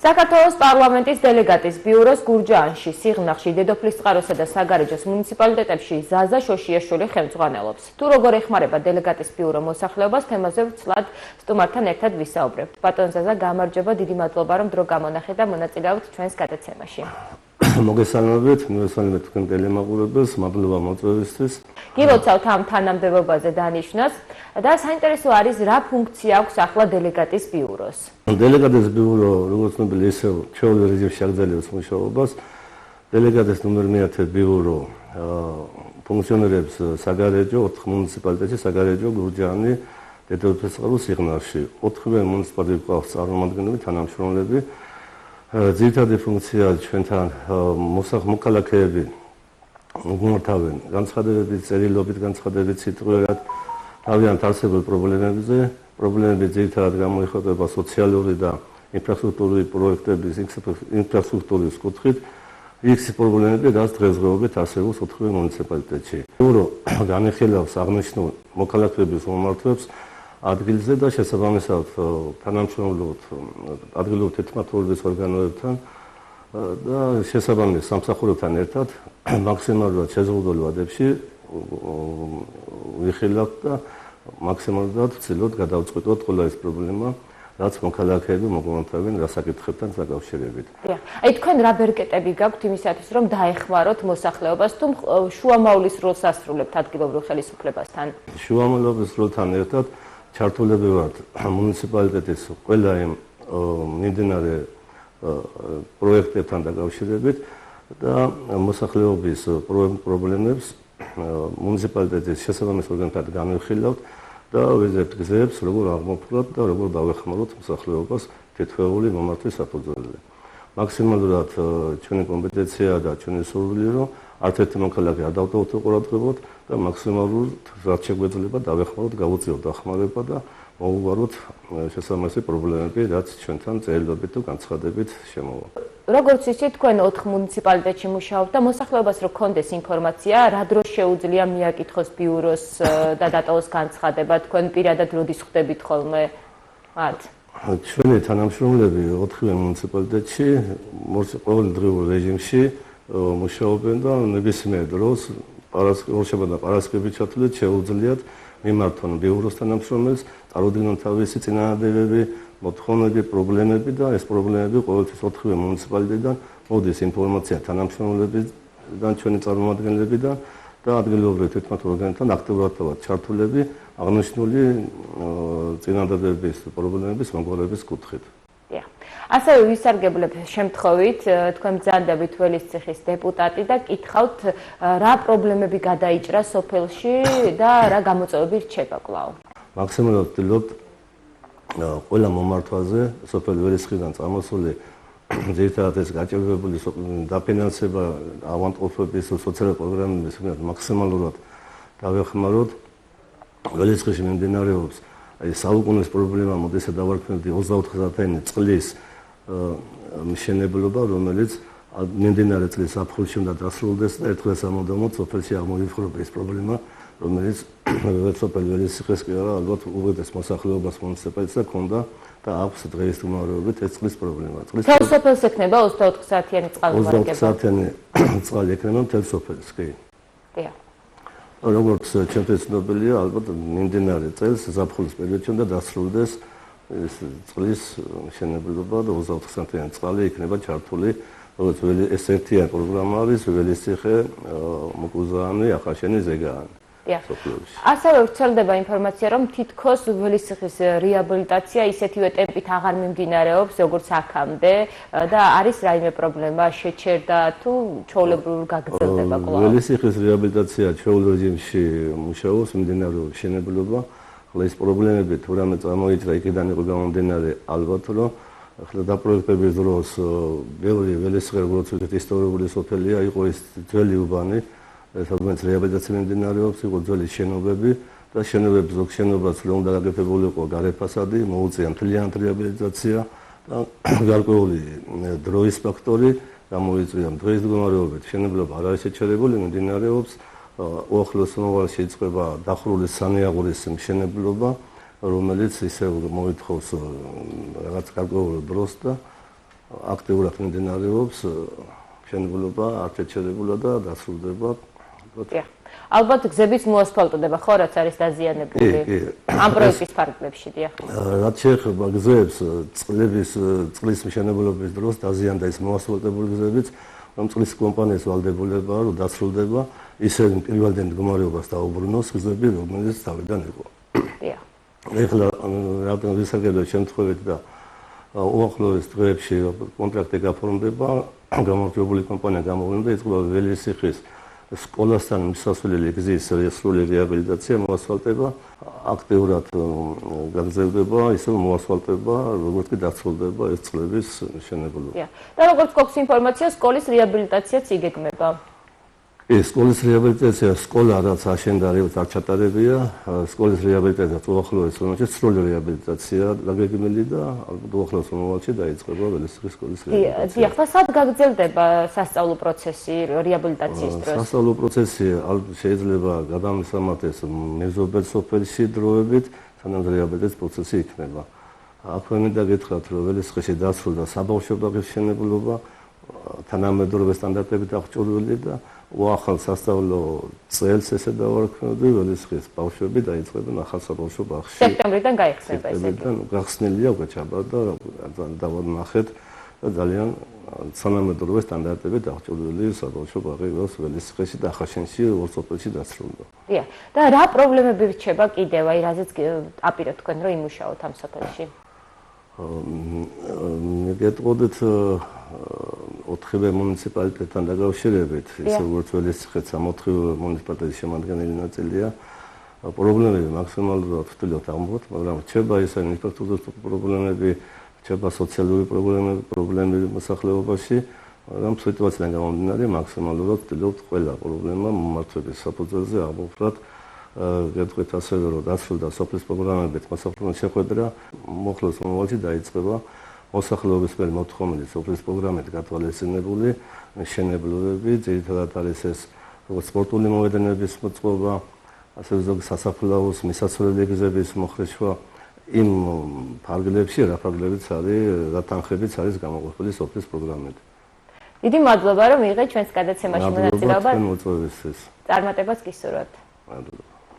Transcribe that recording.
საქართველოს პარლამენტის დელეგატის ბიუროს გურჯაანში, სიღნაღში, დედოფლისწყაროსა და საგარეჯოს მუნიციპალიტეტებში ზაზა შოშიაშვილი ხელმძღვანელობს. თუ როგორ ეხმარება დელეგატის ბიურო მოსახლეობას, თემაზე ვცლად სტუმართან ერთად ვისაუბრებთ. ბატონ ზაზა, გამარჯობა, დიდი მადლობა, რომ დრო გამონახეთ და მონაწილეობთ ჩვენს გადაცემაში. მოგესალმებით თქვენ ტელემაყურებელს, მადლობა მოწვევისთვის. გილოცავთ ამ თანამდებობაზე დანიშვნას და საინტერესო არის, რა ფუნქცია აქვს ახლა დელეგატის ბიუროს. დელეგატის ბიურო, როგორც ცნობილი, ისევ ჩვეულებრივ რეჟიმში აგრძელებს მუშაობას. დელეგატის ნომერ 1 ბიურო ფუნქციონირებს საგარეჯო 4 მუნიციპალიტეტში, საგარეჯო, გურჯაანი, დედოფლისწყარო, სიღნაღში. 4 მუნიციპალიტეტი ყავს წარმომადგენლები, თანამშრომლები. ძირითადი ფუნქცია ჩვენთან მოქალაქეები უგმართავენ განცხადებებით, წერილობით, განცხადებით, სიტყვიერად თავიანთ არსებულ პრობლემებზე. პრობლემები ძირითადად გამოიხატება სოციალური და ინფრასტრუქტურული პროექტების, ინფრასტრუქტურის კუთხით. იქ პრობლემები, რაც დღესდღეობით არსებობს 4 მუნიციპალიტეტში. ბიურო განიხილავს აღნიშნულ მოქალაქეების მომართვებს ადგილზე და შესაბამისად თანამშრომლობთ ადგილობრივ თვითმმართველობის ორგანოებთან და შესაბამის სამსახურებთან ერთად მაქსიმალურად შეზღუდულ ვადებში ვიხილავთ და მაქსიმალურად ვცდილობთ გადავწყვეტოთ ყველა ეს პრობლემა, რაც მოქალაქეები მოგონთავენ რა საკითხებთან დაკავშირებით. აი თქვენ რა ბერკეტები გაქვთ იმისათვის, რომ დაეხმაროთ მოსახლეობას, თუ შუამავლის როლს ასრულებთ ადგილობრივ ხელისუფლებასთან? შუამავლობის როლთან ერთად ჩართულები ვართ მუნიციპალიტეტის ყველა იმ მიმდინარე პროექტებთან დაკავშირებით და მოსახლეობის პრობლემებს მუნიციპალიტეტის შესაბამის ორგანოებთან განვიხილავთ და ვიზებთ გზებს, როგორ აღმოფხვრათ და როგორ დავეხმაროთ მოსახლეობას თითოეული მომართვის საფუძველზე. მაქსიმალურად ჩვენი კომპეტენცია და ჩვენი სურვილია, რომ არც ერთი მოქალაქე არ დავტოვოთ ყურადღებოთ და მაქსიმალურად რაც შეგვეძლება დავეხმაროთ, გავუწიოთ დახმარება და მოვუვაროთ შესაბამისი პრობლემები, რაც ჩვენთან წერილობით თუ განცხადებით შემოვა. როგორც იცით, თქვენ 4 მუნიციპალიტეტში მუშაობთ და მოსახლეობას რო გქონდეს ინფორმაცია, რა დროს შეუძლია მიაკითხოს ბიუროს და დატოვოს განცხადება, თქვენ პირადად როდის ხვდებით ხოლმე მათ? ჩვენი თანამშრომლები 4 მუნიციპალიტეტში ყოველდღიურ რეჟიმში მუშაობენ და ნებისმიერ დროს პარასკევით ჩათვლით შეუძლიათ მიმართონ ბიუროს თანამშრომელს, წარუდგინონ თავისი წინააღმდეგები, მოთხოვნები, პრობლემები და ეს პრობლემები ყოველთვის 4 მუნიციპალიტეტიდან მოდის ინფორმაცია თანამშრომლებიდან, ჩვენი წარმომადგენლებიდან და ადგილობრივ თვითმმართველ ორგანოებთან აქტიურად ჩართულები აღნიშნული წინააღმდეგების პრობლემების მოგვარების კუთხით. ასევე ვისარგებლებ შემთხვევით, თქვენ ბრძანდებით ველისციხის დეპუტატი და კითხავთ, რა პრობლემები გადაიჭრა სოფელში და რა გამოწვევები რჩება კვლავ. მაქსიმალურად ვცდილობთ ყველა მომართვაზე სოფელ ველისხიდან წამოსული ძირითადად ეს გაჭირვებული დაფინანსება ავანტყოფების სოციალური პროგრამების მაქსიმალურად დავეხმაროთ. ველისხში მიმდინარეობს საუკუნის პრობლემა, მოდესაც დავარქმევდი 24,000 წყლის მშენებლობა, რომელიც მიმდინარე წლის აპრილში უნდა დასრულდეს და ერთხელ სამუდამოდ სოფელში აღმოიფხვრება ეს პრობლემა, რომელიც სოფელ ველისხეს კი არა, ალბათ უღელეს მოსახლეობას მუნიციპალიტეტსა ქონდა და აქვს დღეს თუმარობით ეს წყლის პრობლემა. თელ სოფელს ექნება 24 საათიანი წყალმომარაგება. 24 საათიანი წყალი ექნება თელ სოფელს, კი. როგორც ჩვენთვის ცნობილია, ალბათ მიმდინარე წელს ზაფხულის პერიოდში უნდა დასრულდეს ეს წყლის მშენებლობა და 24 საათიანი წყალი იქნება ჩართული, როგორც ეს ერთიანი პროგრამა არის ველისციხე, მოკუზაანი, ახაშენი, ზეგაანი. ასევე ვრცელდება ინფორმაცია, რომ თითქოს ველისციხის რეაბილიტაცია ისეთივე ტემპით აღარ მიმდინარეობს, როგორც აქამდე და არის რაიმე პრობლემა, შეჩერდა თუ ჩვეულებრივ გაგრძელდება კვლავ? ველისციხის რეაბილიტაცია ჩვეულებრივ რეჟიმში მუშაობს, მიმდინარეობს მშენებლობა. ახლა ეს პრობლემები თუ რამე წამოიჭრა, იქიდან იყო გამომდინარე ალბათ, რომ ახლა დაპროექტების დროს ბევრი ველისციხე, როგორც ვთქვით, ისტორიული სოფელია, იყო ეს ძველი უბანი, სადაც რეაბილიტაცია მიმდინარეობს, იყო ძველი შენობები და შენობების ზოგ შენობას რომ უნდა გაგებულიყო გარე ფასადი, მოუწია მთლიანად რეაბილიტაცია და გარკვეული დროის ფაქტორი გამოიწვია. დღეს მდგომარეობით მშენებლობა არ არის შეჩერებული, მიმდინარეობს უახლოს მომავალში იწყება დახურული სანიაღურის მშენებლობა, რომელიც ისევ მოითხოვს რაღაც გარკვეულ დროს და აქტიურად მიმდინარეობს მშენებლობა, არ შეჩერებულა და დასრულდება. ალბათ გზებიც მოასფალტდება, ხო, რაც არის დაზიანებული ამ პროექტის ფარგლებში, დიახ. რაც შეეხება გზებს, წყლის მშენებლობის დროს დაზიანდა ის მოასფალტებული გზებიც, რომ წყლის კომპანიის ვალდებულებაა, რომ დასრულდება ისე პირველდენ მდგომარეობას დაუბრუნოს გზები, რომელიც თავიდან იყო. დიახ. ეხლა რადგან ვისაგებია შემთხვევით და უახლოეს დღეებში კონტრაქტი გაფორმდება, გამარჯვებული კომპანია გამოვლინდა, იწყება ველისიხის სკოლასთან მისასვლელი გზის სრული რეაბილიტაცია, მოასფალტება, აქტიურად გაგრძელდება, ისე მოასფალტება, როგორც კი დასრულდება ეს წყლების მშენებლობა. და როგორც გვაქვს ინფორმაცია, სკოლის რეაბილიტაციაც იგეგმება. სკოლის რეაბილიტაცია, სკოლა რაც აშენდა, არ ჩატარებია, სკოლის რეაბილიტაცია უახლოეს მომავალში სრული რეაბილიტაცია დაგეგმილი და უახლოეს მომავალში დაიწყება ველისიხის სკოლის რეაბილიტაცია. დიახ, და სად გაგრძელდება სასწავლო პროცესი რეაბილიტაციის დროს? სასწავლო პროცესი შეიძლება გადამისამართეს მეზობელ სოფელში დროებით, სანამ რეაბილიტაციის პროცესი იქნება. აქვე მინდა გითხრათ, რომ ველისიხში დასრულდა საბავშვო ბაღის მშენებლობა, თანამედროვე სტანდარტებით აღჭურვილი და უახალ სასწავლო წელს ესე დავარქმევდი, ველისიხის ბავშვები დაიწყებენ ახალ საბავშვო ბაღში. სექტემბრიდან გაიხსნება ესე. სექტემბრიდან გახსნილია უკვე ჩაბარდა, დავანახეთ და ძალიან თანამედროვე სტანდარტებით აღჭურვილი საბავშვო ბაღი ველისიხში და ახაშენში ორ სოფელში დასრულდა. დიახ. და რა პრობლემები რჩება კიდევ, აი რაზეც აპირებთ თქვენ რომ იმუშაოთ ამ სოფელში? მეგეთყოდეთ 4 მუნიციპალიტეტთან დაკავშირებით, ისე როგორც ველისიხეც ამ 4 მუნიციპალიტეტის შემადგენელი ნაწილია. პრობლემები მაქსიმალურად ვთვლით ამბობთ, მაგრამ რჩება ისე ინფრასტრუქტურის პრობლემები, რჩება სოციალური პრობლემები მოსახლეობაში, მაგრამ სიტუაციიდან გამომდინარე მაქსიმალურად ვთვლით ყველა პრობლემა მომართვების საფუძველზე აღვფრათ. გეტყვით ასევე, რომ დასრულდა სოფლის პროგრამებით მოსახლეობის შეხვედრა, მოხლოს მომავალში დაიწყება მოსახლეობის მიერ მოთხოვნილი სოფლის პროგრამით გათვალისწინებული მშენებლობები, ძირითადად არის ეს როგორც სპორტული მოედნების მოწყობა, ასევე ზოგი სასაფლაოს მისასვლელი გზების მოხრეშვა იმ ფარგლებში, რა ფარგლებიც არის, რა თანხებიც არის გამოყოფილი სოფლის პროგრამით. დიდი მადლობა, რომ მიიღეთ ჩვენს გადაცემაში მონაწილეობა. მადლობა თქვენ მოწვევისთვის. წარმატებას გისურვებთ. მადლობა.